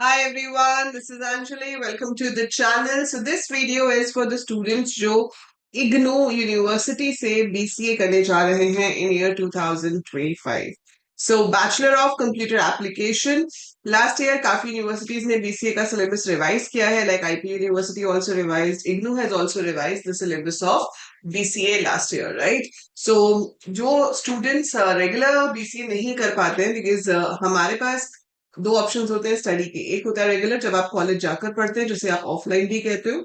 Hi everyone, this is Anjali. Welcome to the channel. So this video is for the students जो IGNOU university से BCA करने जा रहे हैं in year 2025. So Bachelor of Computer Application. Last year काफी universities ने BCA का syllabus revise किया है, like IP University also revised. IGNOU has also revised the syllabus of BCA last year, right? So जो स्टूडेंट्स रेगुलर बीसीए नहीं कर पाते हैं, बिकॉज हमारे पास दो ऑप्शंस होते हैं स्टडी के। एक होता है रेगुलर, जब आप कॉलेज जाकर पढ़ते हैं, जिसे आप ऑफलाइन भी कहते हो।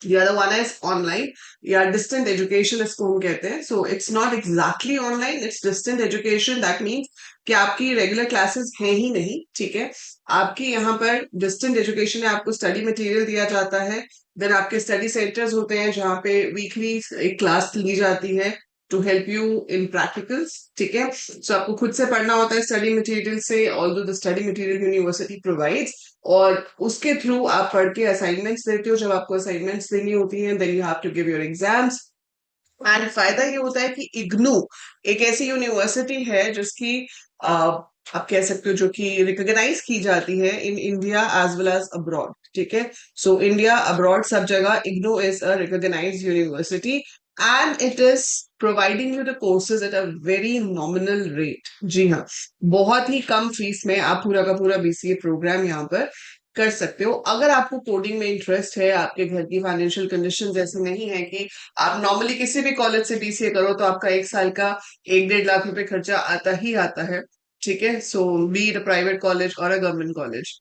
The other one is online, या डिस्टेंट एजुकेशन इसको हम कहते हैं। So it's not exactly online, it's distant education. That means कि आपकी रेगुलर क्लासेस हैं ही नहीं, ठीक है। आपकी यहाँ पर डिस्टेंट एजुकेशन है, आपको स्टडी मटेरियल दिया जाता है। देन आपके स्टडी सेंटर्स होते हैं जहाँ पे वीकली एक क्लास ली जाती है to help you in practicals, ठीक है। सो आपको खुद से पढ़ना होता है स्टडी मटेरियल से, although the study material university provides, और उसके थ्रू आप पढ़ के असाइनमेंट्स देते हो। जब आपको असाइनमेंट्स देनी होती हैं, then you have to give your exams. And फायदा ये होता है कि इग्नू एक ऐसी यूनिवर्सिटी है जिसकी आप कह सकते हो जो कि रिकॉग्नाइज की जाती है in India as well as abroad, ठीक है। सो इंडिया अब्रॉड सब जगह IGNOU is a recognised university, and it is providing you the courses at a very nominal rate. जी हाँ, बहुत ही कम फीस में आप पूरा का पूरा बीसीए प्रोग्राम यहाँ पर कर सकते हो। अगर आपको कोडिंग में इंटरेस्ट है, आपके घर की फाइनेंशियल कंडीशन ऐसे नहीं है कि आप नॉर्मली किसी भी कॉलेज से बीसीए करो तो आपका एक साल का 1-1.5 लाख रुपए खर्चा आता ही आता है, ठीक है। So be it a private college और a government college,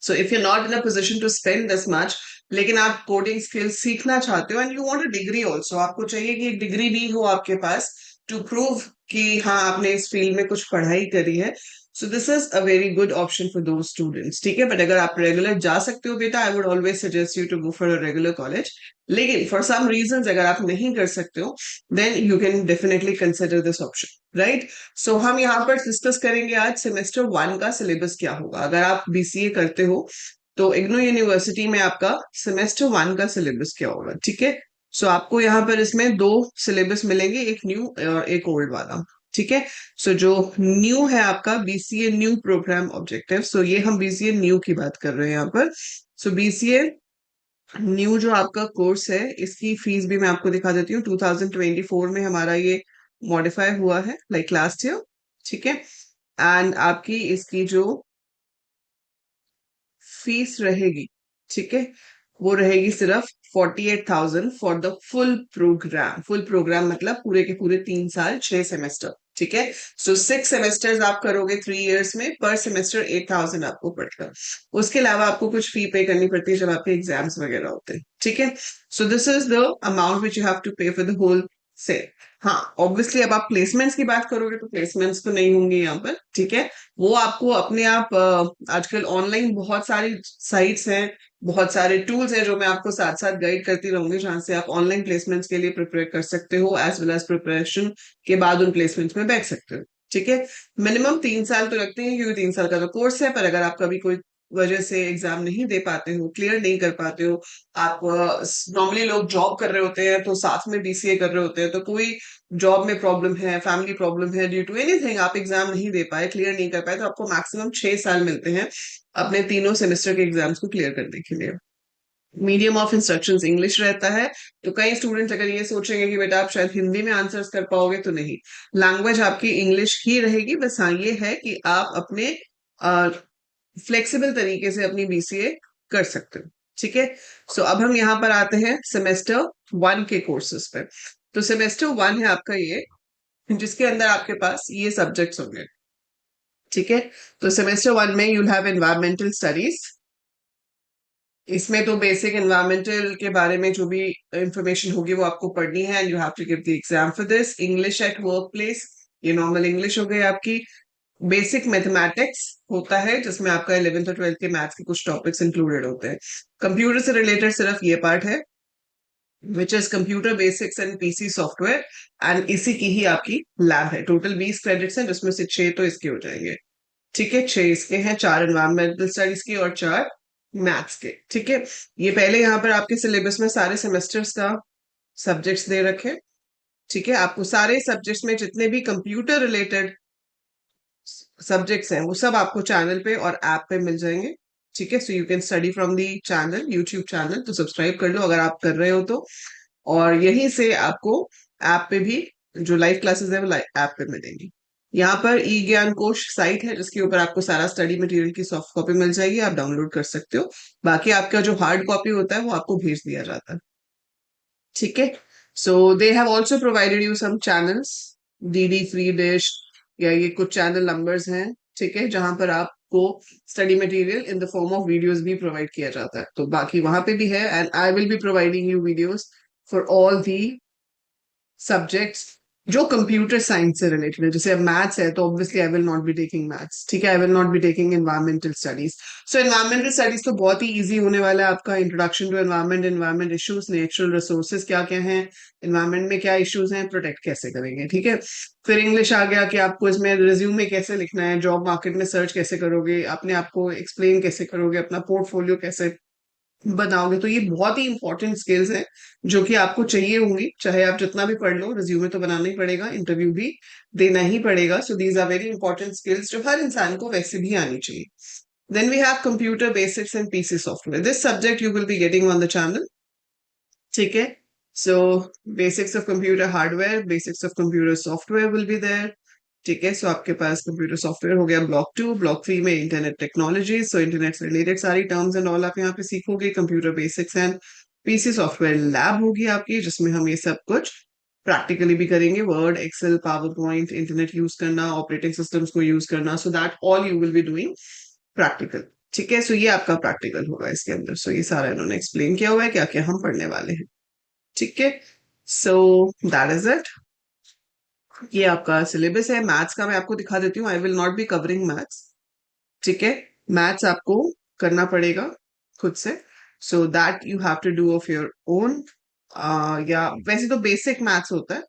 so if you not in a position to spend this much, लेकिन आप कोडिंग स्किल्स सीखना चाहते हो and you want a degree also, आपको चाहिए कि एक डिग्री भी हो आपके पास टू प्रूव कि हाँ आपने इस फील्ड में कुछ पढ़ाई करी है। So this is a very good option for those students, ठीक है। बट अगर आप रेगुलर जा सकते हो बेटा, I would always suggest you to go for a regular college. लेकिन फॉर सम रीजन अगर आप नहीं कर सकते हो, then you can definitely consider this option, right. So हम यहाँ पर डिस्कस करेंगे आज सेमेस्टर 1 का सिलेबस क्या होगा। अगर आप बीसीए करते हो तो इग्नू यूनिवर्सिटी में आपका सेमेस्टर 1 का सिलेबस क्या होगा, ठीक है। सो आपको यहाँ पर इसमें दो सिलेबस मिलेंगे, एक न्यू और एक ओल्ड वाला, ठीक है। सो जो न्यू है आपका बीसीए न्यू प्रोग्राम ऑब्जेक्टिव, सो ये हम बीसीए न्यू की बात कर रहे हैं यहाँ पर। सो बीसीए न्यू जो आपका कोर्स है, इसकी फीस भी मैं आपको दिखा देती हूँ। 2024 में हमारा ये मॉडिफाई हुआ है, लाइक लास्ट ईयर, ठीक है। एंड आपकी इसकी जो फीस रहेगी, ठीक है, वो रहेगी सिर्फ 48,000 for the full programme. Full programme मतलब पूरे के पूरे 3 साल 6 सेमेस्टर, ठीक है। सो 6 सेमेस्टर्स आप करोगे 3 इयर्स में, पर सेमेस्टर 8,000 आपको पड़ेगा। उसके अलावा आपको कुछ फी पे करनी पड़ती है जब आपके एग्जाम्स वगैरह होते हैं, ठीक है। So this is the amount which you have to pay for the whole से। हाँ, ऑब्वियसली अब आप प्लेसमेंट्स की बात करोगे तो प्लेसमेंट्स तो नहीं होंगे यहाँ पर, ठीक है। वो आपको अपने आप आजकल ऑनलाइन बहुत सारी साइट्स हैं, बहुत सारे टूल्स हैं जो मैं आपको साथ साथ गाइड करती रहूंगी, जहां से आप ऑनलाइन प्लेसमेंट्स के लिए प्रिपेयर कर सकते हो, एज वेल एज प्रिपरेशन के बाद उन प्लेसमेंट्स में बैठ सकते हो, ठीक है। मिनिमम 3 साल तो लगते हैं, क्योंकि 3 साल का तो कोर्स है। पर अगर आप कभी कोई वजह से एग्जाम नहीं दे पाते हो, क्लियर नहीं कर पाते हो, आप नॉर्मली लोग जॉब कर रहे होते हैं तो साथ में बीसीए कर रहे होते हैं, तो कोई जॉब में प्रॉब्लम है, फैमिली प्रॉब्लम है, ड्यू टू एनीथिंग आप एग्जाम नहीं दे पाए, क्लियर नहीं कर पाए, तो आपको मैक्सिमम 6 साल मिलते हैं अपने तीनों सेमेस्टर के एग्जाम्स को क्लियर करने के लिए। मीडियम ऑफ इंस्ट्रक्शंस इंग्लिश रहता है। तो कई स्टूडेंट्स अगर ये सोचेंगे कि बेटा आप शायद हिंदी में आंसर्स कर पाओगे, तो नहीं, लैंग्वेज आपकी इंग्लिश ही रहेगी। बस हाँ ये है कि आप अपने फ्लेक्सिबल तरीके से अपनी बीसीए कर सकते हो, ठीक है। सो अब हम यहाँ पर आते हैं सेमेस्टर 1 के कोर्सेज पे। तो सेमेस्टर 1 है आपका ये, जिसके अंदर आपके पास ये सब्जेक्ट्स होंगे, ठीक है। तो सेमेस्टर 1 में यूल हैव एनवायरमेंटल स्टडीज। इसमें तो बेसिक एनवायरमेंटल के बारे में जो भी इंफॉर्मेशन होगी वो आपको पढ़नी है, and you have to give the exam for this. English at workplace, ये नॉर्मल इंग्लिश हो गई आपकी। बेसिक मैथमेटिक्स होता है, जिसमें आपका 11th और 12th के मैथ्स के कुछ टॉपिक्स इंक्लूडेड होते हैं। कंप्यूटर से रिलेटेड सिर्फ ये पार्ट है, which is computer basics and PC software, and इसी की ही आपकी लैब है। टोटल 20 क्रेडिट्स हैं, जिसमें से 6 तो इसके हो जाएंगे, ठीक है। 6 इसके हैं, 4 एनवायरमेंटल स्टडीज के और 4 मैथ्स के, ठीक है। ये पहले यहाँ पर आपके सिलेबस में सारे सेमेस्टर्स का सब्जेक्ट्स दे रखे, ठीक है। आपको सारे सब्जेक्ट्स में जितने भी कंप्यूटर रिलेटेड सब्जेक्ट्स हैं वो सब आपको चैनल पे और ऐप पे मिल जाएंगे, ठीक है, so you can study from the channel, YouTube channel, तो सब्सक्राइब कर लो अगर आप कर रहे हो तो। और यहीं से आपको ऐप पे भी जो लाइव क्लासेस है वो ऐप पे मिलेंगी। यहाँ पर ई ज्ञान कोश साइट है जिसके ऊपर आपको सारा स्टडी मटेरियल की सॉफ्ट कॉपी मिल जाएगी, आप डाउनलोड कर सकते हो। बाकी आपका जो हार्ड कॉपी होता है वो आपको भेज दिया जाता है। ठीक है, so they have also provided you some channels, DD free dish, या ये कुछ चैनल नंबर्स हैं, ठीक है, जहां पर आपको study material in the form of videos भी प्रोवाइड किया जाता है। तो बाकी वहां पे भी है, and I will be providing you videos for all the subjects जो कंप्यूटर साइंस से रिलेटेड है। जैसे अब मैथ्स है तो obviously I will not be taking maths, ठीक है, आई will not be taking environmental studies. So environmental studies तो बहुत ही इजी होने वाला है आपका, introduction to environment, environment issues, natural resources क्या क्या हैं, एनवायरमेंट में क्या इश्यूज हैं, प्रोटेक्ट कैसे करेंगे, ठीक है। फिर इंग्लिश आ गया कि आपको इसमें रिज्यूमे कैसे लिखना है, जॉब मार्केट में सर्च कैसे करोगे, अपने आप को एक्सप्लेन कैसे करोगे, अपना पोर्टफोलियो कैसे बनाओगे। तो ये बहुत ही इंपॉर्टेंट स्किल्स हैं जो कि आपको चाहिए होंगी, चाहे आप जितना भी पढ़ लो, रिज्यूमे तो बनाना ही पड़ेगा, इंटरव्यू भी देना ही पड़ेगा। So these are very important skills जो हर इंसान को वैसे भी आनी चाहिए। Then we have computer basics and PC software, this subject you will be getting on the channel, ठीक है। So basics of computer hardware, basics of computer software will be there, ठीक है। सो आपके पास कंप्यूटर सॉफ्टवेयर हो गया block 2, block 3 में internet technology, so internet से related सारी टर्म्स एंड ऑल आप यहाँ पे सीखोगे। Computer basics and PC software lab होगी आपकी, जिसमें हम ये सब कुछ प्रैक्टिकली भी करेंगे, word, excel, power point, internet use करना, ऑपरेटिंग सिस्टम्स को यूज करना, so that all you will be doing practical, ठीक है। सो ये आपका प्रैक्टिकल होगा इसके अंदर। सो ये सारा इन्होंने एक्सप्लेन किया हुआ है क्या क्या हम पढ़ने वाले हैं, ठीक है। सो दैट इज इट, ये आपका सिलेबस है। मैथ्स का मैं आपको दिखा देती हूँ, I will not be covering maths, ठीक है। मैथ्स आपको करना पड़ेगा खुद से, so that you have to do of your own. या वैसे तो बेसिक मैथ्स होता है,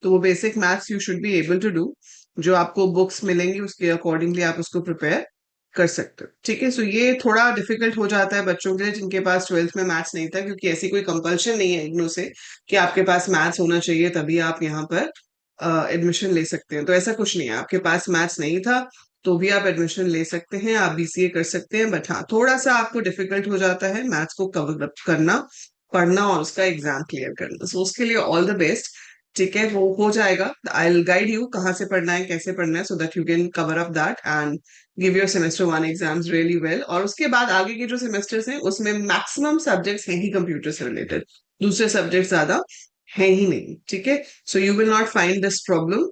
तो वो basic maths you should be able to do, जो आपको बुक्स मिलेंगी उसके अकॉर्डिंगली आप उसको प्रिपेयर कर सकते हो, ठीक है। सो ये थोड़ा डिफिकल्ट हो जाता है बच्चों के लिए जिनके पास ट्वेल्थ में मैथ्स नहीं था, क्योंकि ऐसी कोई कंपल्शन नहीं है इग्नू से कि आपके पास मैथ्स होना चाहिए तभी आप यहाँ पर एडमिशन ले सकते हैं। तो ऐसा कुछ नहीं है, आपके पास मैथ्स नहीं था तो भी आप एडमिशन ले सकते हैं, आप बीसीए कर सकते हैं। बट हाँ, थोड़ा सा आपको डिफिकल्ट हो जाता है मैथ्स को कवर अप करना, पढ़ना और उसका एग्जाम क्लियर करना। सो उसके लिए ऑल द बेस्ट, ठीक है, वो हो जाएगा। आई विल गाइड यू कहाँ से पढ़ना है, कैसे पढ़ना है, सो that you can cover up that and give your semester 1 exams really well. और उसके बाद आगे के जो सेमेस्टर्स हैं उसमें मैक्सिमम सब्जेक्ट्स हैं ही कंप्यूटर से रिलेटेड, दूसरे सब्जेक्ट ज्यादा है ही नहीं, ठीक है। So you will not find this problem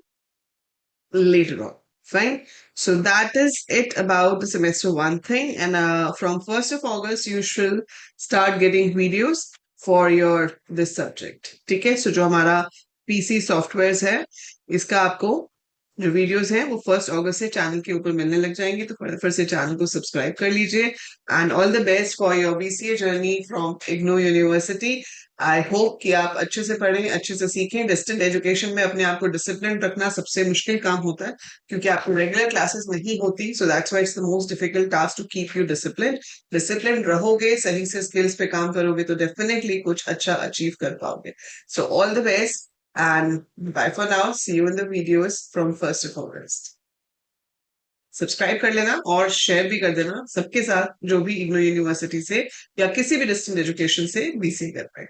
later on. Fine. So that is it about the semester one thing. And from 1st of August, you should start getting videos for your this subject. ठीक है. So जो हमारा PC software है, इसका आपको जो videos हैं वो 1 अगस्त से चैनल के ऊपर मिलने लग जाएंगे, तो फटाफट से चैनल को सब्सक्राइब कर लीजिए। And all the best for your BCA journey from IGNOU university. I hope कि आप अच्छे से पढ़ें, अच्छे से सीखें। डिस्टेंट एजुकेशन में अपने आप को डिसिप्लिन रखना सबसे मुश्किल काम होता है, क्योंकि आपको रेगुलर क्लासेस नहीं होती। So that's why it's the most difficult task to keep you discipline. Discipline रहोगे, सही से स्किल्स पे काम करोगे तो डेफिनेटली कुछ अच्छा अचीव कर पाओगे। So all the best and bye for now. See you in the videos from 1st of August. Subscribe कर लेना और शेयर भी कर देना सबके साथ जो भी इग्नू यूनिवर्सिटी से या किसी भी डिस्टेंट एजुकेशन से बीसीए कर पाए।